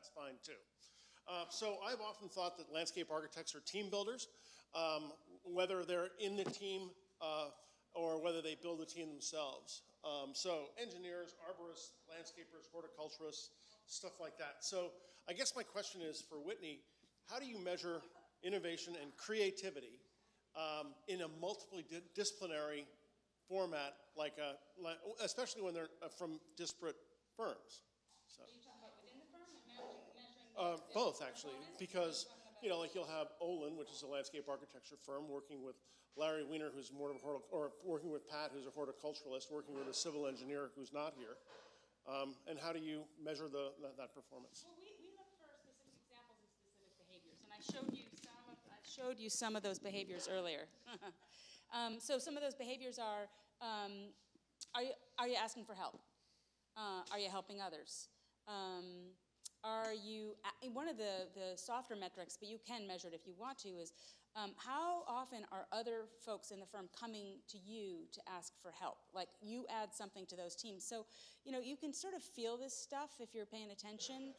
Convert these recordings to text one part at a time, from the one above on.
that's fine too. So I've often thought that landscape architects are team builders, whether they're in the team or whether they build the team themselves. So engineers, arborists, landscapers, horticulturists, stuff like that. So I guess my question is for Whitney, how do you measure innovation and creativity in a multidisciplinary format, especially when they're from disparate firms? So. Are you talking about within the firm and measuring both, actually, because like you'll have Olin, which is a landscape architecture firm, working with Larry Weaner, who's more of or working with Pat, who's a horticulturalist, working with a civil engineer who's not here. And how do you measure that performance? Well, we look for specific examples of specific behaviors, and I showed you some of those behaviors earlier. So some of those behaviors are you asking for help? Are you helping others? Are you, one of the softer metrics, but you can measure it if you want to, is how often are other folks in the firm coming to you to ask for help? Like you add something to those teams. So, you can sort of feel this stuff if you're paying attention.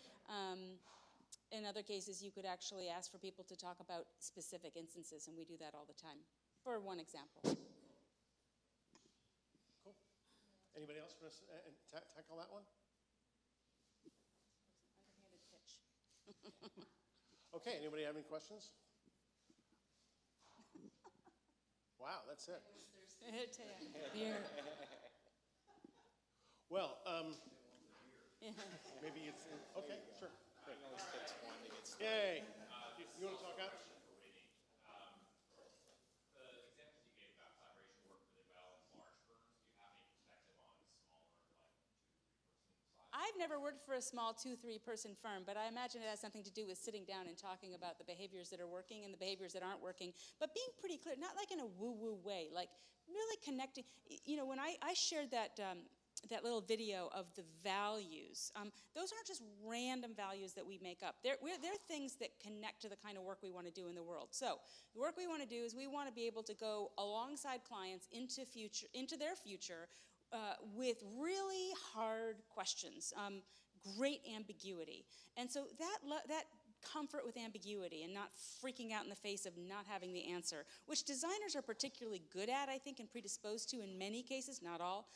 In other cases, you could actually ask for people to talk about specific instances, and we do that all the time, for one example. Cool. Anybody else want to tackle that one? Okay, anybody have any questions? Wow, that's it. Well, maybe it's, okay, sure. Great. Yay. You want to talk out? I've never worked for a small 2-3 person firm, but I imagine it has something to do with sitting down and talking about the behaviors that are working and the behaviors that aren't working, but being pretty clear, not like in a woo-woo way, like really connecting. When I shared that little video of the values, those aren't just random values that we make up. They're things that connect to the kind of work we want to do in the world. So the work we want to do is we want to be able to go alongside clients into their future with really hard questions, great ambiguity. And so that comfort with ambiguity and not freaking out in the face of not having the answer, which designers are particularly good at, I think, and predisposed to in many cases, not all.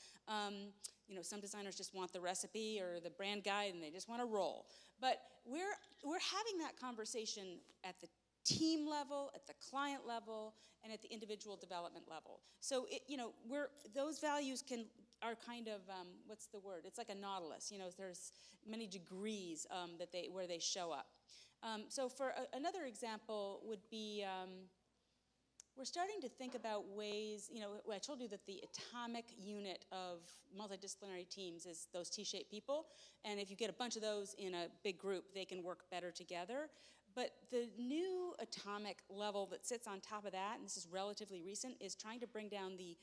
Some designers just want the recipe or the brand guide and they just want to roll. But we're having that conversation at the team level, at the client level, and at the individual development level. So those values are kind of what's the word? It's like a nautilus. There's many degrees where they show up. So for another example would be we're starting to think about ways. I told you that the atomic unit of multidisciplinary teams is those T-shaped people, and if you get a bunch of those in a big group, they can work better together. But the new atomic level that sits on top of that, and this is relatively recent, is trying to bring down the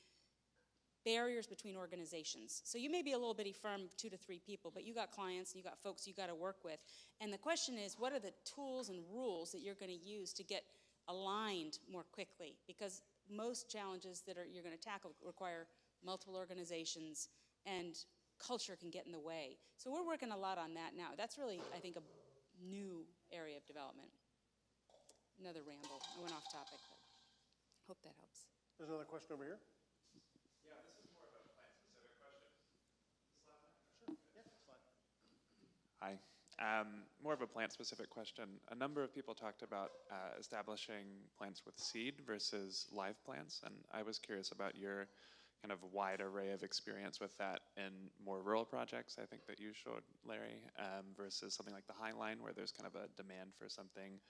barriers between organizations. So you may be a little bitty firm, 2 to 3 people, but you got clients and you got folks you got to work with. And the question is, what are the tools and rules that you're going to use to get aligned more quickly? Because most challenges that you're going to tackle require multiple organizations, and culture can get in the way. So we're working a lot on that now. That's really, I think, a new area of development. Another ramble. I went off topic, but hope that helps. There's another question over here. Yeah, this is more of a plant-specific question. Sure. Yeah, slide. Hi. More of a plant-specific question. A number of people talked about establishing plants with seed versus live plants, and I was curious about your kind of wide array of experience with that in more rural projects, I think that you showed, Larry, versus something like the High Line, where there's kind of a demand for something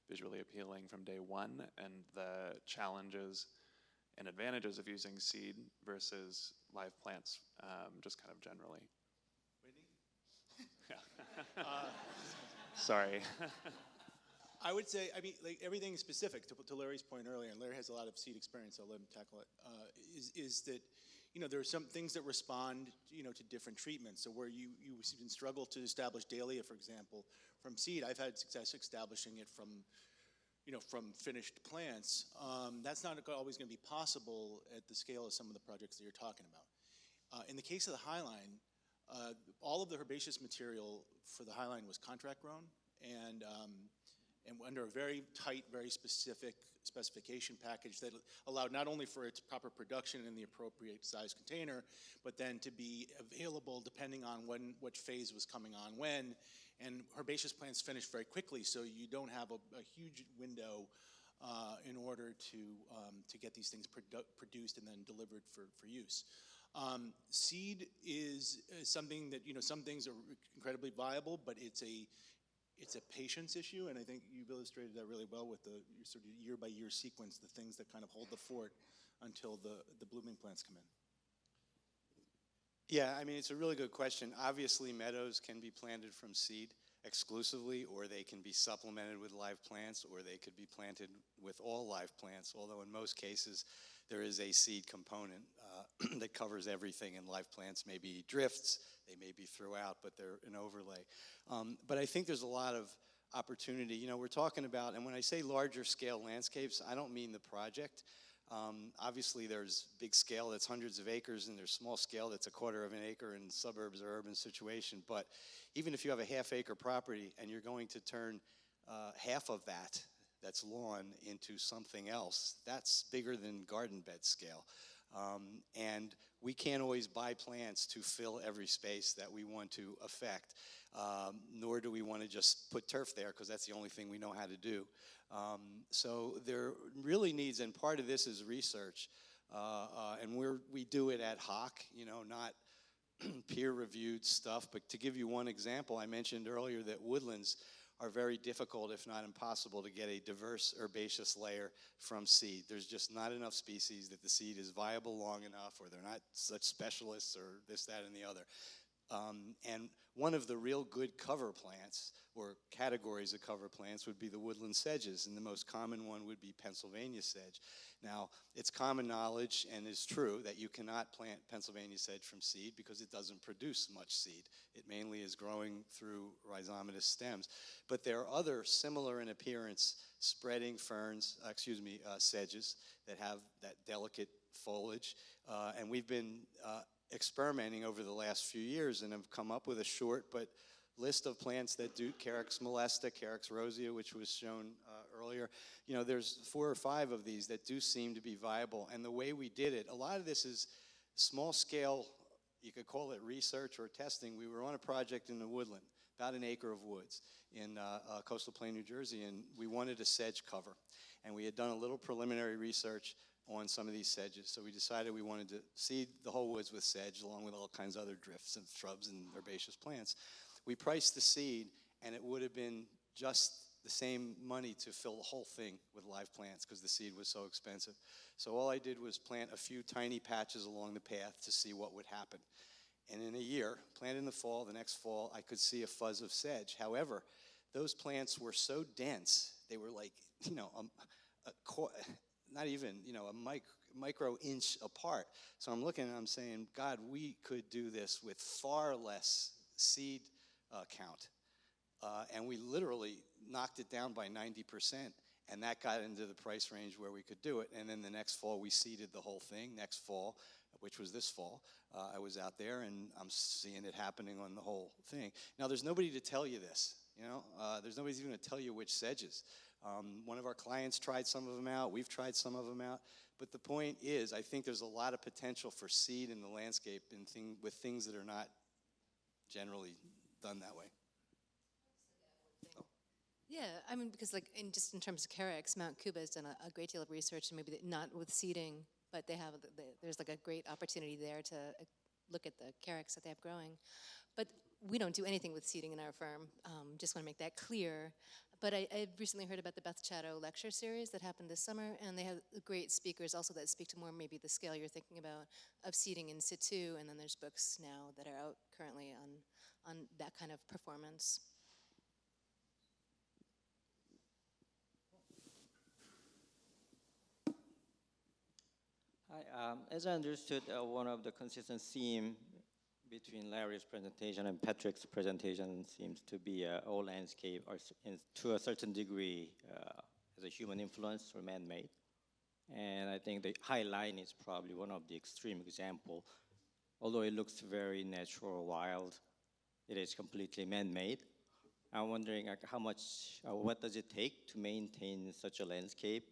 visually appealing from day one, and the challenges and advantages of using seed versus live plants, just kind of generally. Whitney? Yeah. Sorry. I would say, like everything specific to Larry's point earlier, and Larry has a lot of seed experience, so I'll let him tackle it, is that, there are some things that respond, to different treatments. So where you struggle to establish dahlia, for example, from seed, I've had success establishing it from finished plants. That's not always going to be possible at the scale of some of the projects that you're talking about. In the case of the High Line, All of the herbaceous material for the Highline was contract grown, and under a very tight, very specific specification package that allowed not only for its proper production in the appropriate size container, but then to be available depending on which phase was coming on when. And herbaceous plants finish very quickly, so you don't have a huge window in order to get these things produced and then delivered for use. Seed is something that, some things are incredibly viable, but it's a patience issue, and I think you've illustrated that really well with the sort of year-by-year sequence, the things that kind of hold the fort until the blooming plants come in. Yeah, I mean, it's a really good question. Obviously, meadows can be planted from seed exclusively, or they can be supplemented with live plants, or they could be planted with all live plants, although in most cases there is a seed component that covers everything, and live plants may be drifts, they may be throughout, but they're an overlay. But I think there's a lot of opportunity. We're talking about, and when I say larger scale landscapes, I don't mean the project. Obviously, there's big scale that's hundreds of acres, and there's small scale that's a quarter of an acre in suburbs or urban situation. But even if you have a half-acre property and you're going to turn half of that's lawn, into something else, that's bigger than garden bed scale. And we can't always buy plants to fill every space that we want to affect, nor do we want to just put turf there because that's the only thing we know how to do. So there really needs, and part of this is research, and we do it ad hoc, not peer-reviewed stuff. But to give you one example, I mentioned earlier that woodlands are very difficult, if not impossible, to get a diverse herbaceous layer from seed. There's just not enough species that the seed is viable long enough, or they're not such specialists, or this, that, and the other. And one of the real good cover plants, or categories of cover plants, would be the woodland sedges, and the most common one would be Pennsylvania sedge. Now, it's common knowledge and is true that you cannot plant Pennsylvania sedge from seed because it doesn't produce much seed. It mainly is growing through rhizomatous stems. But there are other similar in appearance spreading sedges that have that delicate foliage, and we've been experimenting over the last few years and have come up with a short but list of plants that do Carex molesta, Carex rosea, which was shown earlier. There's 4 or 5 of these that do seem to be viable. And the way we did it, a lot of this is small scale, you could call it research or testing. We were on a project in the woodland, about an acre of woods in coastal plain, New Jersey, and we wanted a sedge cover. And we had done a little preliminary research on some of these sedges. So we decided we wanted to seed the whole woods with sedge, along with all kinds of other drifts and shrubs and herbaceous plants. We priced the seed, and it would have been just the same money to fill the whole thing with live plants because the seed was so expensive. So all I did was plant a few tiny patches along the path to see what would happen. And in a year, planted in the fall, the next fall, I could see a fuzz of sedge. However, those plants were so dense, they were like, not even, a micro inch apart. So I'm looking and I'm saying, God, we could do this with far less seed count. And we literally knocked it down by 90%, and that got into the price range where we could do it. And then the next fall, we seeded the whole thing. Next fall, which was this fall, I was out there, and I'm seeing it happening on the whole thing. Now, there's nobody to tell you this. There's nobody even to tell you which sedges. One of our clients tried some of them out. We've tried some of them out. But the point is, I think there's a lot of potential for seed in the landscape with things that are not generally done that way. Yeah, I mean, because just in terms of Carex, Mount Cuba has done a great deal of research, and maybe not with seeding, but there's a great opportunity there to look at the Carex that they have growing. But we don't do anything with seeding in our firm. Just want to make that clear. But I recently heard about the Beth Chatto lecture series that happened this summer, and they have great speakers also that speak to more maybe the scale you're thinking about of seeding in situ, and then there's books now that are out currently on that kind of performance. Hi, as I understood, one of the consistent theme between Larry's presentation and Patrick's presentation seems to be all landscape are to a certain degree as a human influence or man-made. And I think the High Line is probably one of the extreme example although it looks very natural, wild, it is completely man-made. I'm wondering how much, what does it take to maintain such a landscape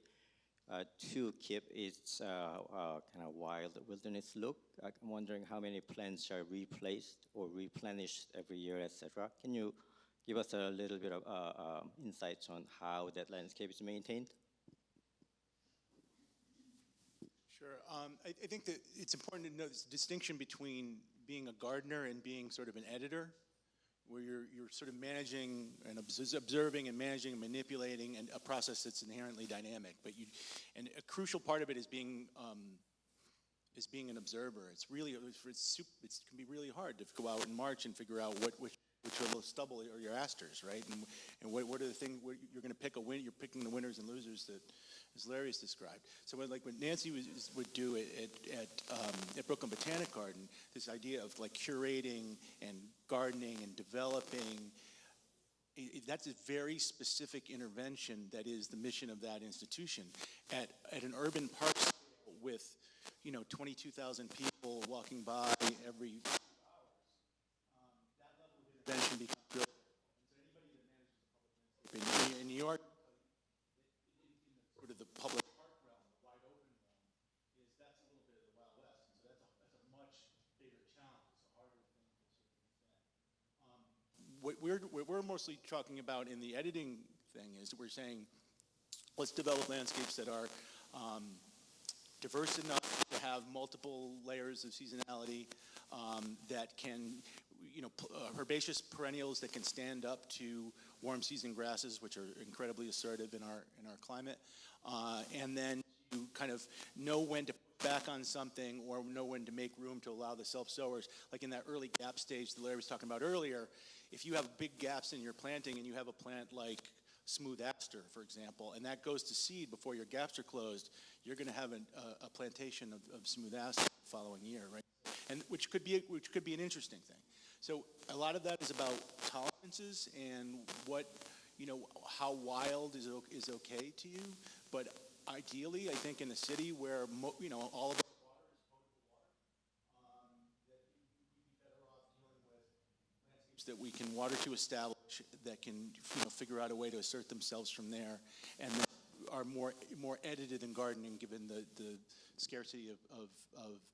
to keep its kind of wild wilderness look? I'm wondering how many plants are replaced or replenished every year, etc. Can you give us a little bit of insights on how that landscape is maintained? Sure. I think that it's important to know this distinction between being a gardener and being sort of an editor, where you're sort of managing and observing and managing and manipulating and a process that's inherently dynamic. And a crucial part of it is being an observer. It can be really hard to go out in March and figure out which are the stubble or your asters, right? And what are the things you're going to pick you're picking the winners and losers that, as Larry has described. So what Nancy would do at Brooklyn Botanic Garden, this idea of like curating and gardening and developing, that's a very specific intervention that is the mission of that institution. At an urban park with 22,000 people walking by every that level of intervention becomes real. So anybody that manages the public landscape in New York, sort of the public park realm, the wide open realm, that's a little bit of the Wild West. And so that's a much bigger challenge. It's a harder thing to sort of defend. What we're mostly talking about in the editing thing is we're saying, let's develop landscapes that are diverse enough to have multiple layers of seasonality, that can, herbaceous perennials that can stand up to warm season grasses, which are incredibly assertive in our climate, and then you kind of know when to put back on something or know when to make room to allow the self-sowers. Like in that early gap stage that Larry was talking about earlier, if you have big gaps in your planting and you have a plant like smooth aster, for example, and that goes to seed before your gaps are closed, you're going to have a plantation of smooth aster the following year, right? And which could be an interesting thing. So a lot of that is about tolerances and how wild is okay to you. But ideally, I think in a city where all of our water is potable water, that we'd be better off dealing with landscapes that we can water to establish, that can figure out a way to assert themselves from there, and that are more edited than gardening given the scarcity of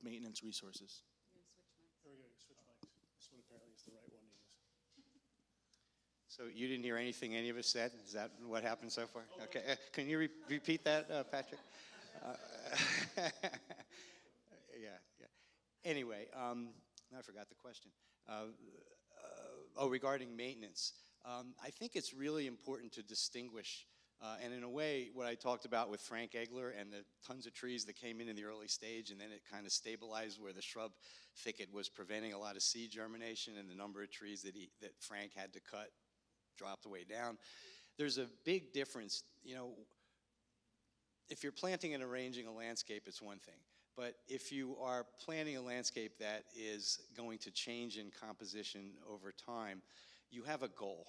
maintenance resources. There we go, switch mics. This one apparently is the right one to use. So you didn't hear anything any of us said? Is that what happened so far? Okay, can you repeat that, Patrick? Yeah. Anyway, I forgot the question. Regarding maintenance. I think it's really important to distinguish, and in a way, what I talked about with Frank Egler and the tons of trees that came in the early stage, and then it kind of stabilized where the shrub thicket was preventing a lot of seed germination, and the number of trees that Frank had to cut dropped way down. There's a big difference. If you're planting and arranging a landscape, it's one thing. But if you are planting a landscape that is going to change in composition over time, you have a goal.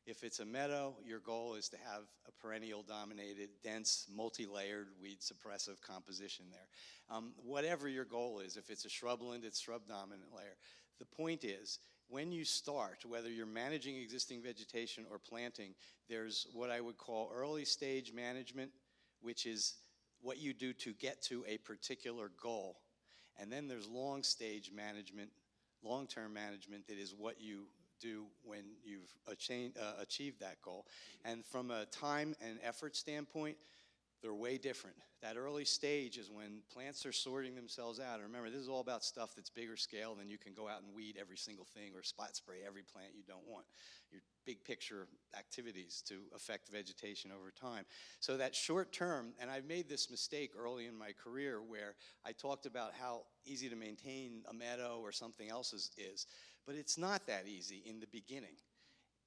If it's a meadow, your goal is to have a perennial-dominated, dense, multi-layered, weed-suppressive composition there. Whatever your goal is, if it's a shrubland, it's shrub-dominant layer. The point is, when you start, whether you're managing existing vegetation or planting, there's what I would call early-stage management, which is what you do to get to a particular goal. And then there's long-stage management, long-term management, that is what you do when you've achieved that goal. And from a time and effort standpoint, they're way different. That early stage is when plants are sorting themselves out. And remember, this is all about stuff that's bigger scale than you can go out and weed every single thing or spot spray every plant you don't want. Your big picture activities to affect vegetation over time. So that short term, and I've made this mistake early in my career where I talked about how easy to maintain a meadow or something else is, but it's not that easy in the beginning.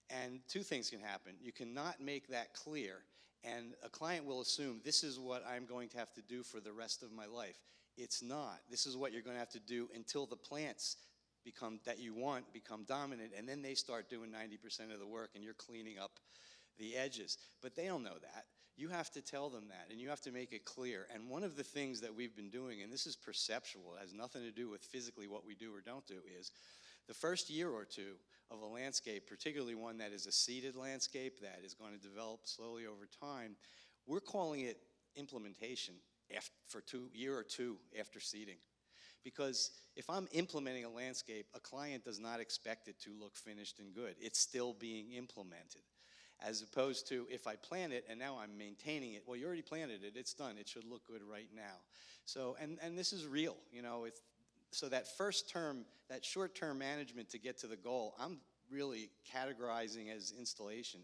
And two things can happen. You cannot make that clear, and a client will assume this is what I'm going to have to do for the rest of my life. It's not. This is what you're going to have to do until the plants become dominant, and then they start doing 90% of the work, and you're cleaning up the edges. But they don't know that. You have to tell them that, and you have to make it clear. And one of the things that we've been doing, and this is perceptual, it has nothing to do with physically what we do or don't do, is the first year or two of a landscape, particularly one that is a seeded landscape that is going to develop slowly over time, we're calling it implementation for year or two after seeding. Because if I'm implementing a landscape, a client does not expect it to look finished and good. It's still being implemented. As opposed to if I plant it and now I'm maintaining it, well, you already planted it, it's done, it should look good right now. So, and this is real, you know, so that first term, that short-term management to get to the goal, I'm really categorizing as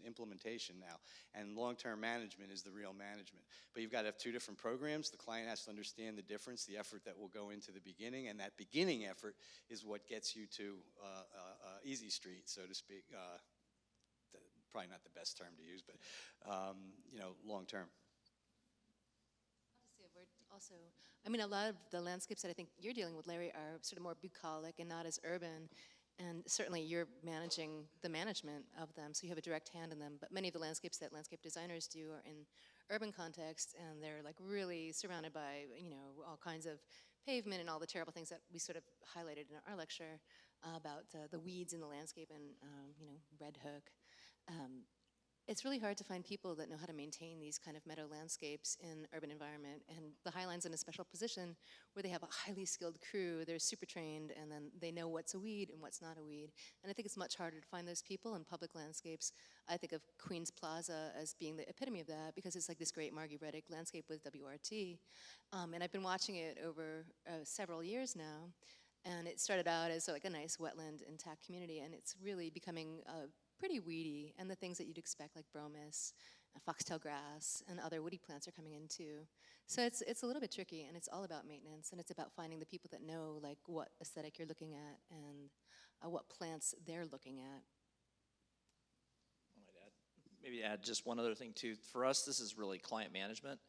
implementation now, and long-term management is the real management. But you've got to have two different programs. The client has to understand the difference, the effort that will go into the beginning, and that beginning effort is what gets you to easy street, so to speak. Probably not the best term to use, but you know, long-term. I'll just say a word also. I mean, a lot of the landscapes that I think you're dealing with, Larry, are sort of more bucolic and not as urban. And certainly you're managing the management of them, so you have a direct hand in them. But many of the landscapes that landscape designers do are in urban context, and they're like really surrounded by, you know, all kinds of pavement and all the terrible things that we sort of highlighted in our lecture about the weeds in the landscape and, you know, red hook. It's really hard to find people that know how to maintain these kind of meadow landscapes in urban environment, and the Highline's in a special position where they have a highly skilled crew, they're super trained, and then they know what's a weed and what's not a weed. And I think it's much harder to find those people in public landscapes. I think of Queens Plaza as being the epitome of that, because it's like this great Margie Reddick landscape with WRT. And I've been watching it over several years now, and it started out as like a nice wetland intact community, and it's really becoming pretty weedy, and the things that you'd expect, like bromus, foxtail grass, and other woody plants are coming in too. So it's a little bit tricky, and it's all about maintenance, and it's about finding the people that know like what aesthetic you're looking at and what plants they're looking at. I might maybe add just one other thing too. For us, this is really client management.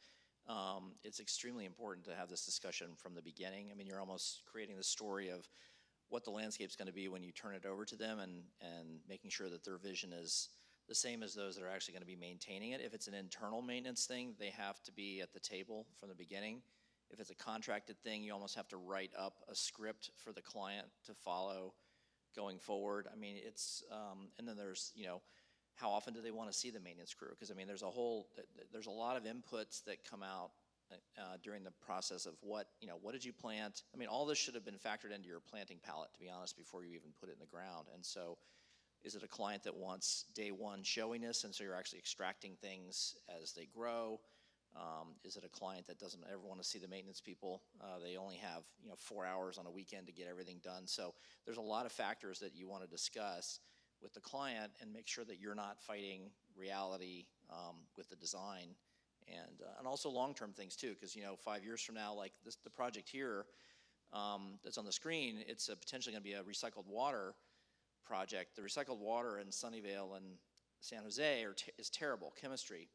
It's extremely important to have this discussion from the beginning. I mean, you're almost creating the story of what the landscape's going to be when you turn it over to them, and making sure that their vision is the same as those that are actually going to be maintaining it. If it's an internal maintenance thing, they have to be at the table from the beginning. If it's a contracted thing, you almost have to write up a script for the client to follow going forward. I mean, it's, and then there's, you know, how often do they want to see the maintenance crew? Because I mean, there's a lot of inputs that come out during the process of what did you plant? I mean, all this should have been factored into your planting palette, to be honest, before you even put it in the ground. And so, is it a client that wants day one showiness, and so you're actually extracting things as they grow? Is it a client that doesn't ever want to see the maintenance people? They only have 4 hours on a weekend to get everything done. So there's a lot of factors that you want to discuss with the client and make sure that you're not fighting reality with the design. And also long-term things too, because 5 years from now, like the project here that's on the screen, it's potentially going to be a recycled water project. The recycled water in Sunnyvale and San Jose is terrible chemistry.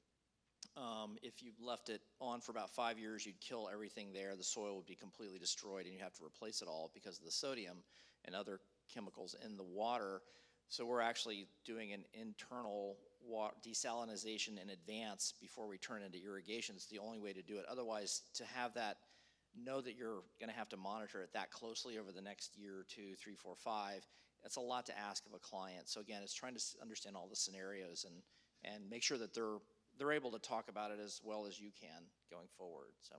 If you left it on for about 5 years, you'd kill everything there. The soil would be completely destroyed, and you have to replace it all because of the sodium and other chemicals in the water. So we're actually doing an internal desalinization in advance before we turn into irrigation. It's the only way to do it. Otherwise, to have that, know that you're going to have to monitor it that closely over the next year, 2, 3, 4, 5. That's a lot to ask of a client. So again, it's trying to understand all the scenarios and make sure that they're able to talk about it as well as you can going forward. So.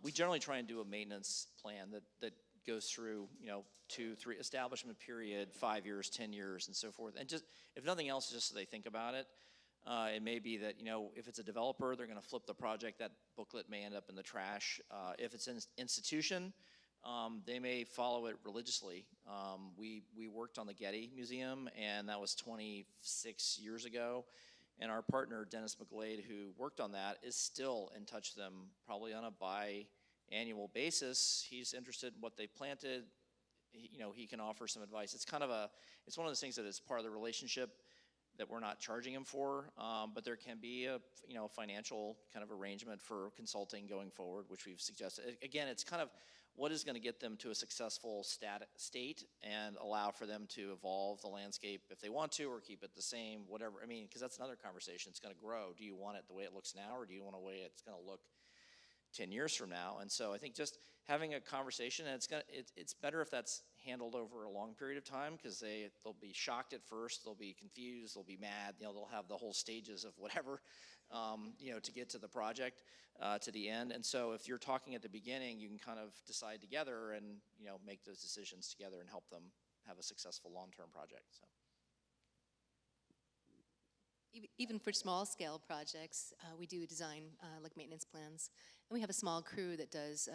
We generally try and do a maintenance plan that goes through, 2, 3 establishment period, 5 years, 10 years, and so forth. And just, if nothing else, just so they think about it. It may be that, if it's a developer, they're going to flip the project. That booklet may end up in the trash. If it's an institution, they may follow it religiously. We worked on the Getty Museum, and that was 26 years ago. And our partner, Dennis McGlade, who worked on that, is still in touch with them, probably on a annual basis, he's interested in what they planted. He can offer some advice. It's kind of it's one of those things that is part of the relationship that we're not charging him for, but there can be a financial kind of arrangement for consulting going forward, which we've suggested. Again, it's kind of what is going to get them to a successful state and allow for them to evolve the landscape if they want to, or keep it the same, whatever. I mean, because that's another conversation. It's going to grow. Do you want it the way it looks now, or do you want a way it's going to look 10 years from now? And so I think just having a conversation, and it's better if that's handled over a long period of time, because they'll be shocked at first, they'll be confused, they'll be mad, they'll have the whole stages of whatever, to get to the project, to the end. And so if you're talking at the beginning, you can kind of decide together and make those decisions together and help them have a successful long-term project. So. Even for small scale projects, we do design like maintenance plans. And we have a small crew that does,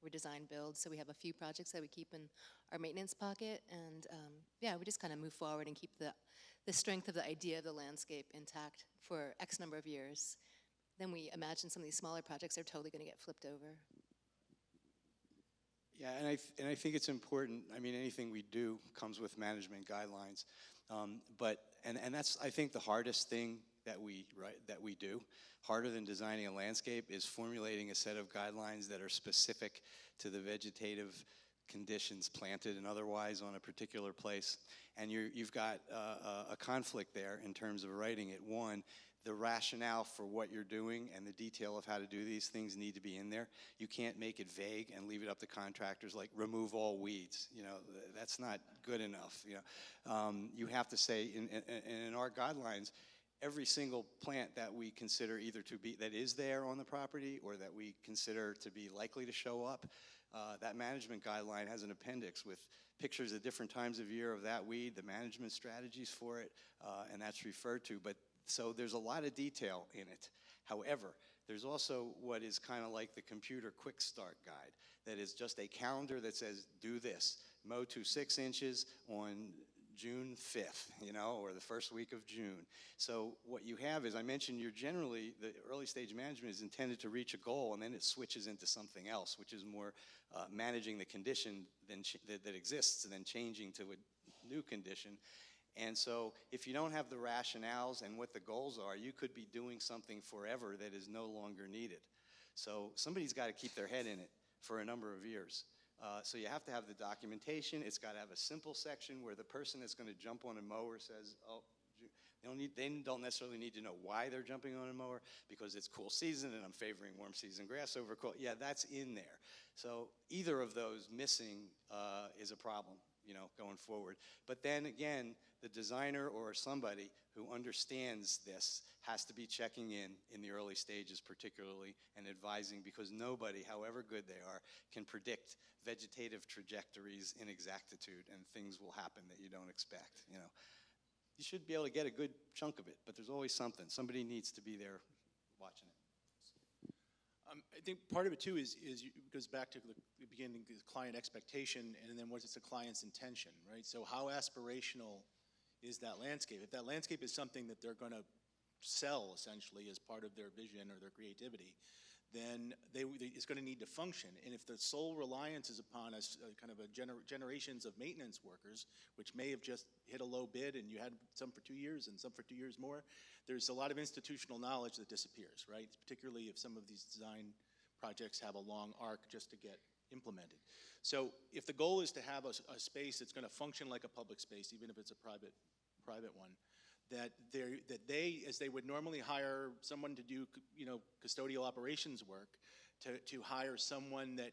we're design build, so we have a few projects that we keep in our maintenance pocket. And yeah, we just kind of move forward and keep the strength of the idea of the landscape intact for X number of years. Then we imagine some of these smaller projects are totally going to get flipped over. Yeah, and I think it's important. I mean, anything we do comes with management guidelines, but that's, I think, the hardest thing that we do. Harder than designing a landscape is formulating a set of guidelines that are specific to the vegetative conditions, planted and otherwise, on a particular place. And you've got a conflict there in terms of writing it. One, the rationale for what you're doing and the detail of how to do these things need to be in there. You can't make it vague and leave it up to contractors, like remove all weeds. That's not good enough. You have to say in our guidelines, every single plant that we consider either that is there on the property or that we consider to be likely to show up, that management guideline has an appendix with pictures of different times of year of that weed, the management strategies for it, and that's referred to. So there's a lot of detail in it. However, there's also what is kind of like the computer quick start guide, that is just a calendar that says, do this, mow to 6 inches on June 5th, or the first week of June. So what you have is, I mentioned, the early stage management is intended to reach a goal, and then it switches into something else, which is more managing the condition that exists and then changing to a new condition. And so if you don't have the rationales and what the goals are, you could be doing something forever that is no longer needed. So somebody's got to keep their head in it for a number of years. So you have to have the documentation. It's got to have a simple section where the person that's going to jump on a mower says, oh, they don't necessarily need to know why they're jumping on a mower, because it's cool season and I'm favoring warm season grass over cool. Yeah, that's in there. So either of those missing is a problem, going forward. But then again, the designer or somebody who understands this has to be checking in the early stages particularly, and advising, because nobody, however good they are, can predict vegetative trajectories in exactitude, and things will happen that you don't expect. You should be able to get a good chunk of it, but there's always something. Somebody needs to be there watching it. I think part of it too is it goes back to the beginning, the client expectation, and then what is the client's intention, right? So how aspirational is that landscape? If that landscape is something that they're going to sell essentially as part of their vision or their creativity, then it's going to need to function. And if the sole reliance is upon kind of generations of maintenance workers, which may have just hit a low bid and you had some for 2 years and some for 2 years more, there's a lot of institutional knowledge that disappears, right? Particularly if some of these design projects have a long arc just to get implemented. So if the goal is to have a space that's going to function like a public space, even if it's a private one, that they, as they would normally hire someone to do, custodial operations work, to hire someone that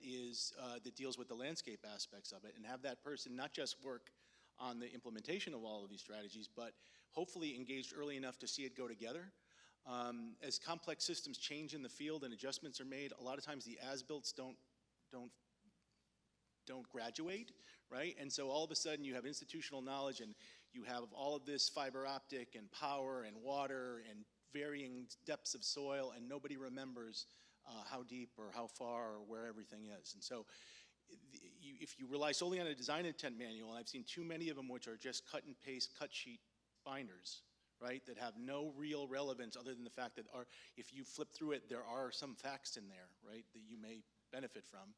deals with the landscape aspects of it, and have that person not just work on the implementation of all of these strategies, but hopefully engaged early enough to see it go together. As complex systems change in the field and adjustments are made, a lot of times the as-builts don't graduate, right? And so all of a sudden you have institutional knowledge, and you have all of this fiber optic and power and water and varying depths of soil, and nobody remembers how deep or how far or where everything is. And so if you rely solely on a design intent manual, and I've seen too many of them which are just cut and paste, cut sheet binders, right, that have no real relevance other than the fact that if you flip through it, there are some facts in there, right, that you may benefit from,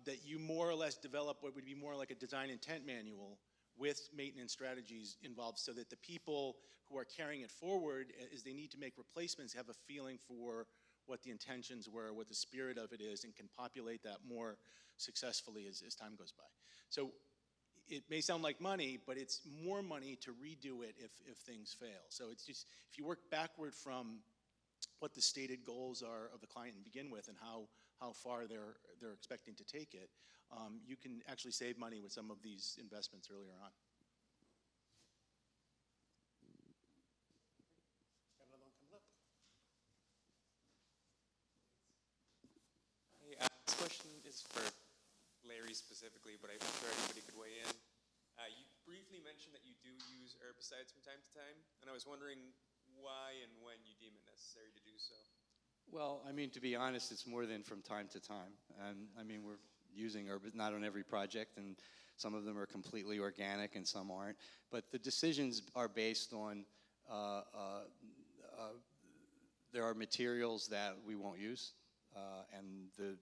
that you more or less develop what would be more like a design intent manual with maintenance strategies involved, so that the people who are carrying it forward, as they need to make replacements, have a feeling for what the intentions were, what the spirit of it is, and can populate that more successfully as time goes by. So it may sound like money, but it's more money to redo it if things fail. So it's just, if you work backward from what the stated goals are of the client and begin with, and how far they're expecting to take it, you can actually save money with some of these investments earlier on. Got another one coming up. Hey, this question is for Larry specifically, but I'm sure anybody could weigh in. You briefly mentioned that you do use herbicides from time to time, and I was wondering why and when you deem it necessary to do so. Well, I mean, to be honest, it's more than from time to time. And I mean, we're using herbicides, not on every project, and some of them are completely organic and some aren't. But the decisions are based on, there are materials that we won't use, and the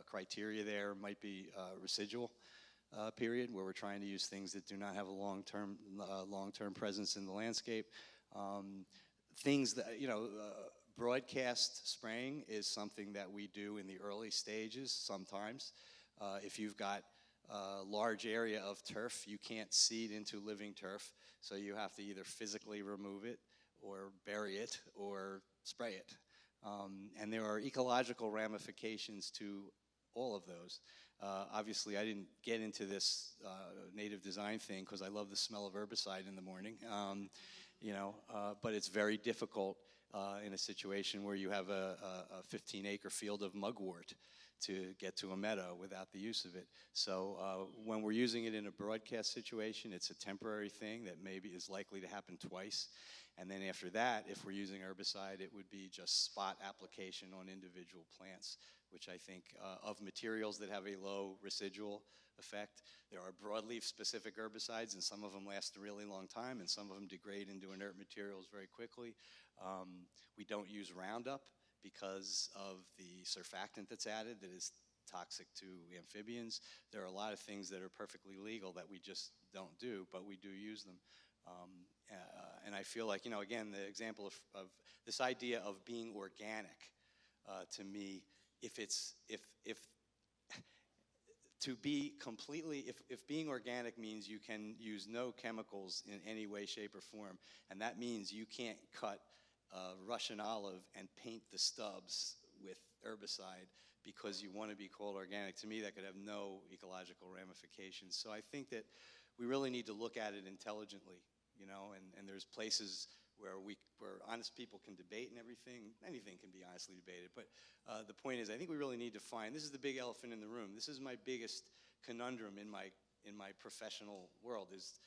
criteria there might be residual period, where we're trying to use things that do not have a long-term presence in the landscape. Things that, broadcast spraying is something that we do in the early stages sometimes. If you've got a large area of turf, you can't seed into living turf, so you have to either physically remove it or bury it or spray it. And there are ecological ramifications to all of those. Obviously, I didn't get into this native design thing because I love the smell of herbicide in the morning, but it's very difficult in a situation where you have a 15-acre field of mugwort to get to a meadow without the use of it. So when we're using it in a broadcast situation, it's a temporary thing that maybe is likely to happen twice. And then after that, if we're using herbicide, it would be just spot application on individual plants, which I think of materials that have a low residual effect. There are broadleaf specific herbicides, and some of them last a really long time, and some of them degrade into inert materials very quickly. We don't use Roundup because of the surfactant that's added that is toxic to amphibians. There are a lot of things that are perfectly legal that we just don't do, but we do use them. And I feel like, again, the example of this idea of being organic, to me, if being organic means you can use no chemicals in any way, shape, or form, and that means you can't cut Russian olive and paint the stubs with herbicide because you want to be called organic, to me that could have no ecological ramifications. So I think that we really need to look at it intelligently, and there's places where honest people can debate and everything. Anything can be honestly debated, but the point is, I think we really need to find, this is the big elephant in the room. This is my biggest conundrum in my professional world, is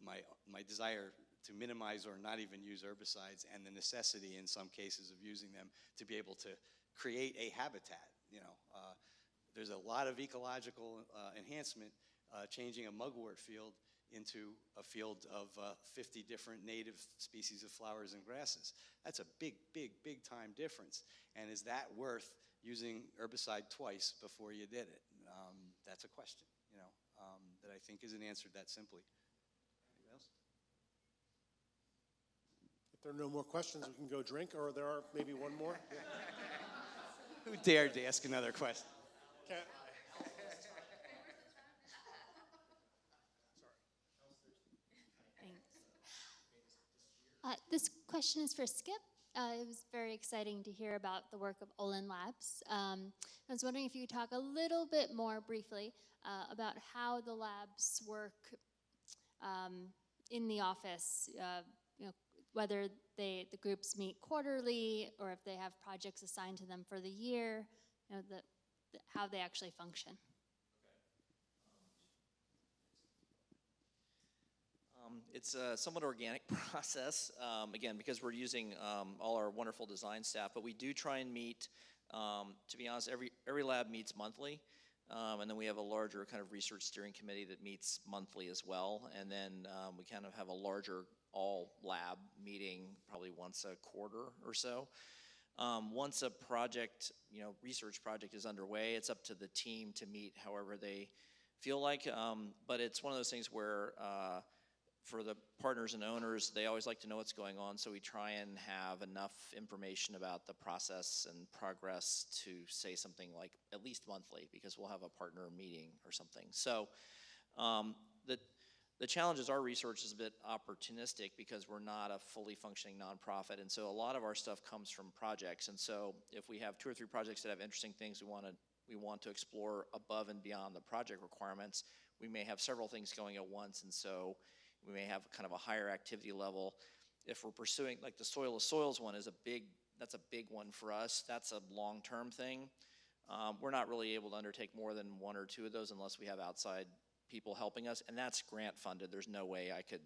my desire to minimize or not even use herbicides, and the necessity in some cases of using them to be able to create a habitat. There's a lot of ecological enhancement changing a mugwort field into a field of 50 different native species of flowers and grasses. That's a big, big, big time difference. And is that worth using herbicide twice before you did it? That's a question, that I think isn't answered that simply. Anybody else? If there are no more questions, we can go drink, or there are maybe one more. Who dared to ask another question? Okay. This question is for Skip. It was very exciting to hear about the work of Olin Labs. I was wondering if you could talk a little bit more briefly about how the labs work in the office, whether the groups meet quarterly or if they have projects assigned to them for the year, how they actually function. It's a somewhat organic process, again, because we're using all our wonderful design staff, but we do try and meet, to be honest, every lab meets monthly, and then we have a larger kind of research steering committee that meets monthly as well, and then we kind of have a larger all lab meeting probably once a quarter or so. Once a project, research project is underway, it's up to the team to meet however they feel like. But it's one of those things where for the partners and owners, they always like to know what's going on, so we try and have enough information about the process and progress to say something like at least monthly, because we'll have a partner meeting or something. So the challenge is our research is a bit opportunistic because we're not a fully functioning nonprofit, and so a lot of our stuff comes from projects. And so if we have 2 or 3 projects that have interesting things we want to explore above and beyond the project requirements, we may have several things going at once, and so we may have kind of a higher activity level. If we're pursuing, like the soil to soils one that's a big one for us. That's a long-term thing. We're not really able to undertake more than 1 or 2 of those unless we have outside people helping us, and that's grant funded. There's no way I could,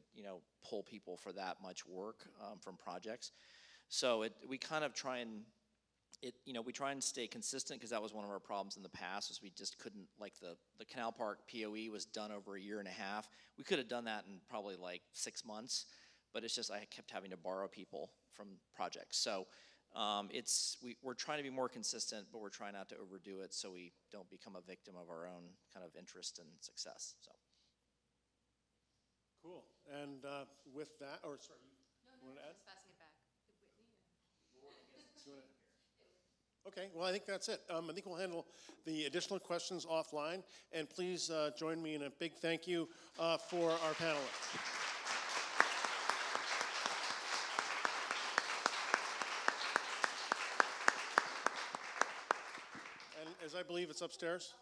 pull people for that much work from projects. So we kind of try and we try and stay consistent, because that was one of our problems in the past, was we just couldn't, like the Canal Park POE was done over 1.5 years. We could have done that in probably like 6 months, but it's just I kept having to borrow people from projects. So we're trying to be more consistent, but we're trying not to overdo it so we don't become a victim of our own kind of interest and success. So. Cool. And with that, or sorry, you want to add? Just passing it back. Okay, well, I think that's it. I think we'll handle the additional questions offline, and please join me in a big thank you for our panelists. And as I believe it's upstairs,